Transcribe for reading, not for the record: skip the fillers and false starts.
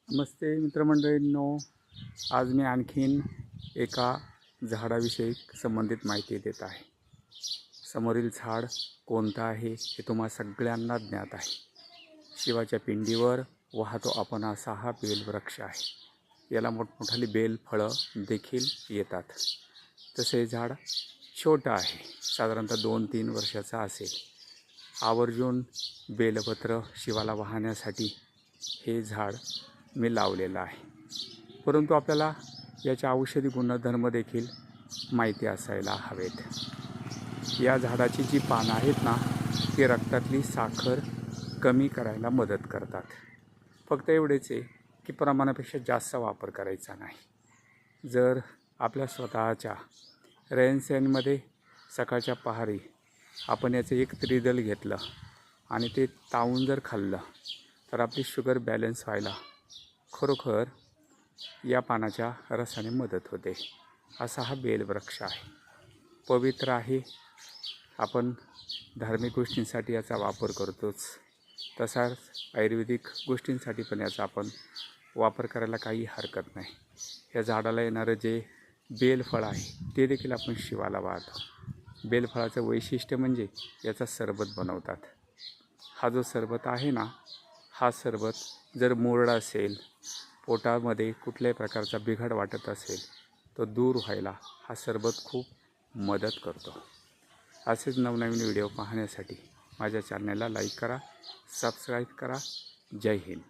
नमस्ते मित्रमंडळींनो, आज मी आणखीन एका झाडाविषयी संबंधित माहिती देत आहे। समोरील झाड कोणतं आहे हे तुम्हा सगळ्यांना ज्ञात आहे। शिवाच्या पिंडीवर वाहतो आपण असा हा बेलवृक्ष आहे। याला मोठमोठाली बेलफळं देखील येतात। तसे झाड छोटं आहे, साधारणतः 2-3 वर्षाचा असेल। आवर्जून बेलपत्र शिवाला वाहण्यासाठी हे झाड मी लावलेलं आहे, परंतु आपल्याला याच्या औषधी गुणधर्म देखील माहिती असायला हवेत। या झाडाची जी पानं आहेत ना, ती रक्तातली साखर कमी करायला मदत करतात। फक्त एवढेच आहे की प्रमाणापेक्षा जास्त वापर करायचा नाही। जर आपल्या स्वतःच्या रहनसहनमध्ये सकाळच्या पहारी आपण याचं एक त्रिदल घेतलं आणि ते तावून जर खाल्लं तर आपली शुगर बॅलन्स व्हायला खरोखर या पानाच्या रसाने मदत होते। असा हा बेलवृक्ष आहे, पवित्र आहे। आपण धार्मिक गोष्टींसाठी याचा वापर करतोच, तसाच आयुर्वेदिक गोष्टींसाठी पण याचा आपण वापर करायला काही हरकत नाही। या झाडाला येणारं जे बेलफळ आहे ते देखील आपण शिवाला वाहतो। बेलफळाचं वैशिष्ट्य म्हणजे याचा सरबत बनवतात। हा जो सरबत आहे ना, हा सरबत जर मुरडा असेल, पोटामध्ये कुठल्याही प्रकारचा बिघाड वाटत असेल, तो दूर व्हायला हा सरबत खूप मदत करतो। असेच नवनवीन व्हिडिओ पाहण्यासाठी माझ्या चॅनलला लाईक करा, सबस्क्राईब करा। जय हिंद।